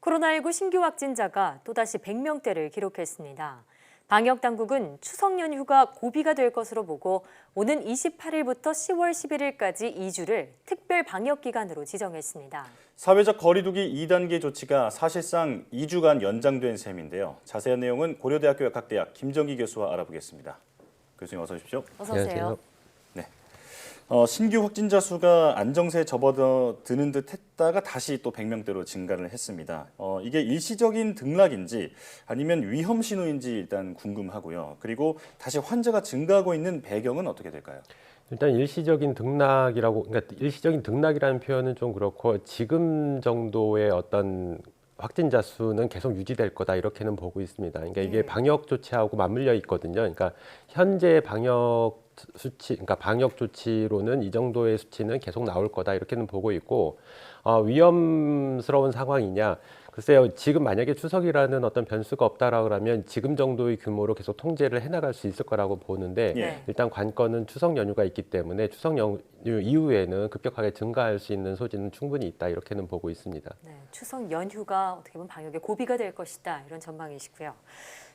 코로나19 신규 확진자가 또다시 100명대를 기록했습니다. 방역당국은 추석 연휴가 고비가 될 것으로 보고 오는 28일부터 10월 11일까지 2주를 특별 방역기간으로 지정했습니다. 사회적 거리두기 2단계 조치가 사실상 2주간 연장된 셈인데요. 자세한 내용은 고려대학교 약학대학 김정기 교수와 알아보겠습니다. 교수님 어서 오십시오. 어서 오세요. 네. 신규 확진자 수가 안정세에 접어드는 듯 했다가 다시 또 100명대로 증가를 했습니다. 이게 일시적인 등락인지 아니면 위험 신호인지 일단 궁금하고요. 그리고 다시 환자가 증가하고 있는 배경은 어떻게 될까요? 일단 일시적인 등락이라고, 그러니까 일시적인 등락이라는 표현은 좀 그렇고 지금 정도의 어떤 확진자 수는 계속 유지될 거다 이렇게는 보고 있습니다. 그러니까 이게 방역 조치하고 맞물려 있거든요. 그러니까 현재 방역 수치, 그러니까 방역 조치로는 이 정도의 수치는 계속 나올 거다 이렇게는 보고 있고, 위험스러운 상황이냐? 글쎄요, 지금 만약에 추석이라는 어떤 변수가 없다라 그러면 지금 정도의 규모로 계속 통제를 해나갈 수 있을 거라고 보는데 일단 관건은 추석 연휴가 있기 때문에 추석 연휴 이후에는 급격하게 증가할 수 있는 소지는 충분히 있다 이렇게는 보고 있습니다. 네, 추석 연휴가 어떻게 보면 방역의 고비가 될 것이다 이런 전망이시고요.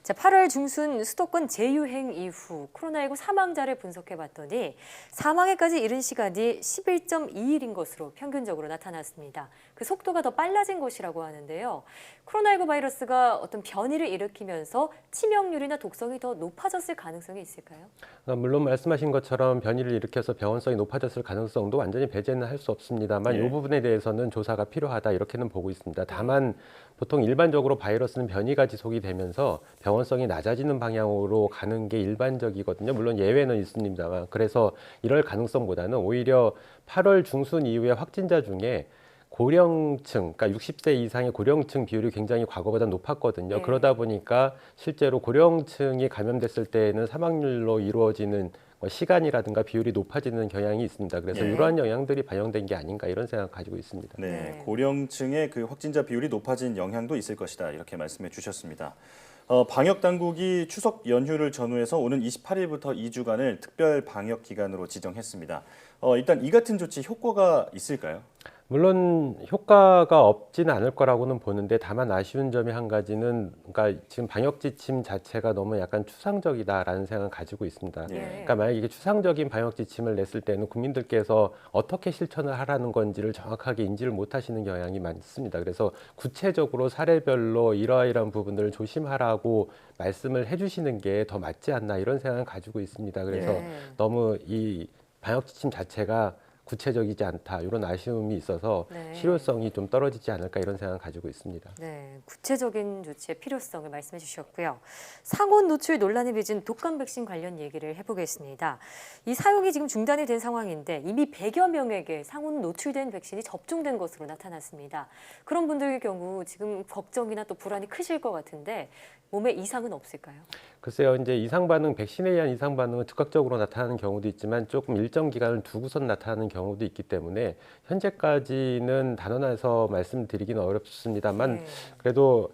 자, 8월 중순 수도권 재유행 이후 코로나19 사망자를 분석해봤더니 사망에까지 이른 시간이 11.2일인 것으로 평균적으로 나타났습니다. 그 속도가 더 빨라진 것이라고 하는데요. 코로나19 바이러스가 어떤 변이를 일으키면서 치명률이나 독성이 더 높아졌을 가능성이 있을까요? 물론 말씀하신 것처럼 변이를 일으켜서 병원성이 높아졌을 가능성도 완전히 배제는 할 수 없습니다만 이 부분에 대해서는 조사가 필요하다 이렇게는 보고 있습니다. 다만 보통 일반적으로 바이러스는 변이가 지속이 되면서 병원성이 낮아지는 방향으로 가는 게 일반적이거든요. 물론 예외는 있습니다만 그래서 이럴 가능성보다는 오히려 8월 중순 이후에 확진자 중에 고령층, 그러니까 60세 이상의 고령층 비율이 굉장히 과거보다 높았거든요. 그러다 보니까 실제로 고령층이 감염됐을 때에는 사망률로 이루어지는 시간이라든가 비율이 높아지는 경향이 있습니다. 그래서 이러한 영향들이 반영된 게 아닌가 이런 생각 가지고 있습니다. 네, 고령층의 그 확진자 비율이 높아진 영향도 있을 것이다 이렇게 말씀해 주셨습니다. 방역 당국이 추석 연휴를 전후해서 오는 28일부터 2주간을 특별 방역 기간으로 지정했습니다. 일단 이 같은 조치 효과가 있을까요? 물론 효과가 없지는 않을 거라고는 보는데 다만 아쉬운 점이 한 가지는 그러니까 지금 방역 지침 자체가 너무 약간 추상적이다라는 생각을 가지고 있습니다. 그러니까 만약에 이게 추상적인 방역 지침을 냈을 때는 국민들께서 어떻게 실천을 하라는 건지를 정확하게 인지를 못 하시는 경향이 많습니다. 그래서 구체적으로 사례별로 이러이러한 부분들을 조심하라고 말씀을 해주시는 게 더 맞지 않나 이런 생각을 가지고 있습니다. 그래서 너무 이 방역 지침 자체가 구체적이지 않다 이런 아쉬움이 있어서 실효성이 좀 떨어지지 않을까 이런 생각을 가지고 있습니다. 네, 구체적인 조치의 필요성을 말씀해 주셨고요. 상온 노출 논란이 빚은 독감 백신 관련 얘기를 해보겠습니다. 이 사용이 지금 중단이 된 상황인데 이미 100여 명에게 상온 노출된 백신이 접종된 것으로 나타났습니다. 그런 분들의 경우 지금 걱정이나 또 불안이 크실 것 같은데 몸에 이상은 없을까요? 글쎄요, 이제 이상 반응, 백신에 의한 이상 반응은 즉각적으로 나타나는 경우도 있지만 조금 일정 기간을 두고선 나타나는 경우도 있기 때문에 현재까지는 단언해서 말씀드리기는 어렵습니다만 그래도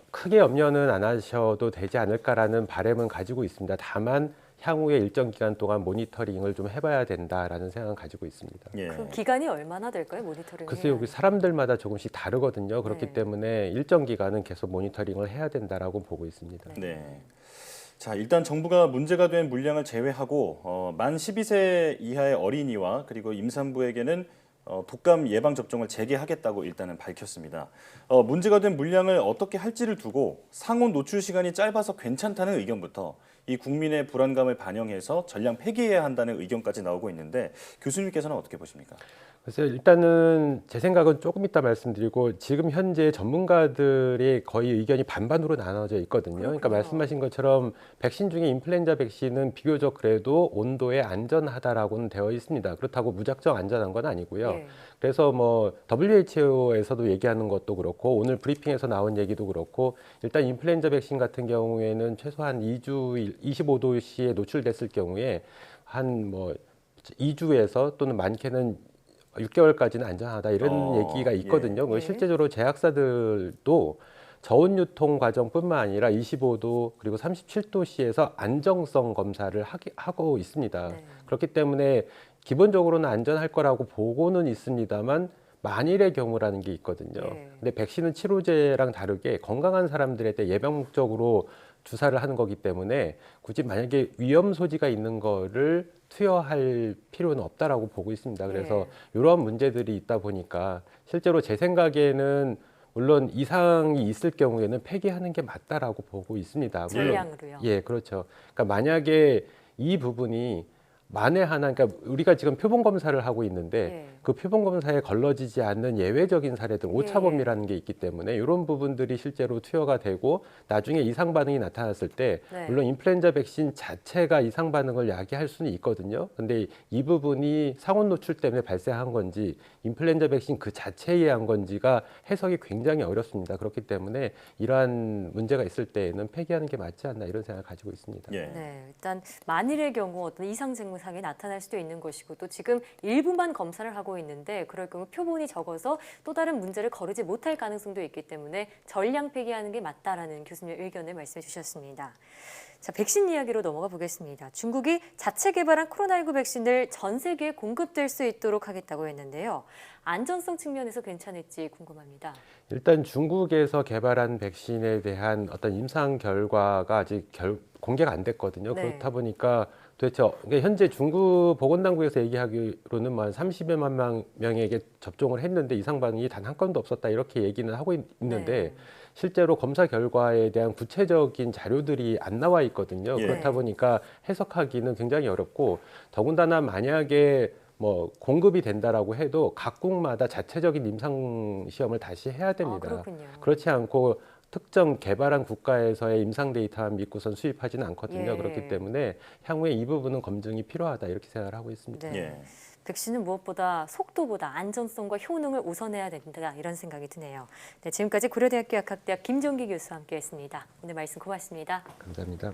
크게 염려는 안 하셔도 되지 않을까라는 바람은 가지고 있습니다. 다만 향후에 일정 기간 동안 모니터링을 좀 해봐야 된다라는 생각을 가지고 있습니다. 그 기간이 얼마나 될까요, 모니터링이? 글쎄요, 여기 사람들마다 조금씩 다르거든요. 그렇기 때문에 일정 기간은 계속 모니터링을 해야 된다라고 보고 있습니다. 네. 자, 일단 정부가 문제가 된 물량을 제외하고 만 12세 이하의 어린이와 그리고 임산부에게는 독감 예방 접종을 재개하겠다고 일단은 밝혔습니다. 문제가 된 물량을 어떻게 할지를 두고 상온 노출 시간이 짧아서 괜찮다는 의견부터 이 국민의 불안감을 반영해서 전량 폐기해야 한다는 의견까지 나오고 있는데 교수님께서는 어떻게 보십니까? 글쎄요, 일단은 제 생각은 조금 이따 말씀드리고 지금 현재 전문가들의 거의 의견이 반반으로 나눠져 있거든요. 그러니까 말씀하신 것처럼 백신 중에 인플루엔자 백신은 비교적 그래도 온도에 안전하다라고는 되어 있습니다. 그렇다고 무작정 안전한 건 아니고요. 그래서 뭐 WHO에서도 얘기하는 것도 그렇고 오늘 브리핑에서 나온 얘기도 그렇고 일단 인플루엔자 백신 같은 경우에는 최소한 2주 25도씨에 노출됐을 경우에 한 뭐 2주에서 또는 많게는 6개월까지는 안전하다 이런 얘기가 있거든요. 실제적으로 제약사들도 저온 유통 과정뿐만 아니라 25도 그리고 37도씨에서 안정성 검사를 하고 있습니다. 그렇기 때문에 기본적으로는 안전할 거라고 보고는 있습니다만 만일의 경우라는 게 있거든요. 네. 근데 백신은 치료제랑 다르게 건강한 사람들한테 예방 목적으로 주사를 하는 거기 때문에 굳이 만약에 위험 소지가 있는 거를 투여할 필요는 없다라고 보고 있습니다. 그래서 이런 문제들이 있다 보니까 실제로 제 생각에는 물론 이상이 있을 경우에는 폐기하는 게 맞다라고 보고 있습니다. 물론 전량으로요. 예, 그렇죠. 그러니까 만약에 이 부분이 만에 하나, 그러니까 우리가 지금 표본 검사를 하고 있는데 예. 그 표본 검사에 걸러지지 않는 예외적인 사례들, 오차범위라는 게 있기 때문에 이런 부분들이 실제로 투여가 되고 나중에 이상 반응이 나타났을 때 네. 물론 인플루엔자 백신 자체가 이상 반응을 야기할 수는 있거든요. 근데 이 부분이 상온 노출 때문에 발생한 건지 인플루엔자 백신 그 자체에 의한 건지가 해석이 굉장히 어렵습니다. 그렇기 때문에 이러한 문제가 있을 때에는 폐기하는 게 맞지 않나 이런 생각을 가지고 있습니다. 예. 네, 일단 만일의 경우 어떤 이상 증상이 나타날 수도 있는 것이고 또 지금 일부만 검사를 하고 있는데 그럴 경우 표본이 적어서 또 다른 문제를 거르지 못할 가능성도 있기 때문에 전량 폐기하는 게 맞다라는 교수님의 의견을 말씀해 주셨습니다. 자, 백신 이야기로 넘어가 보겠습니다. 중국이 자체 개발한 코로나19 백신을 전 세계에 공급될 수 있도록 하겠다고 했는데요. 안전성 측면에서 괜찮을지 궁금합니다. 일단 중국에서 개발한 백신에 대한 어떤 임상 결과가 아직 공개가 안 됐거든요. 네. 그렇다 보니까 도대체 그러니까 현재 중국 보건당국에서 얘기하기로는 한 30여만 명에게 접종을 했는데 이상 반응이 단 한 건도 없었다 이렇게 얘기는 하고 있는데 네. 실제로 검사 결과에 대한 구체적인 자료들이 안 나와 있거든요. 예. 그렇다 보니까 해석하기는 굉장히 어렵고 더군다나 만약에 뭐 공급이 된다라고 해도 각국마다 자체적인 임상 시험을 다시 해야 됩니다. 그렇군요. 그렇지 않고 특정 개발한 국가에서의 임상 데이터만 믿고선 수입하지는 않거든요. 예. 그렇기 때문에 향후에 이 부분은 검증이 필요하다 이렇게 생각을 하고 있습니다. 네. 예. 백신은 무엇보다 속도보다 안전성과 효능을 우선해야 된다 이런 생각이 드네요. 네, 지금까지 고려대학교 약학대학 김종기 교수와 함께했습니다. 오늘 말씀 고맙습니다. 감사합니다.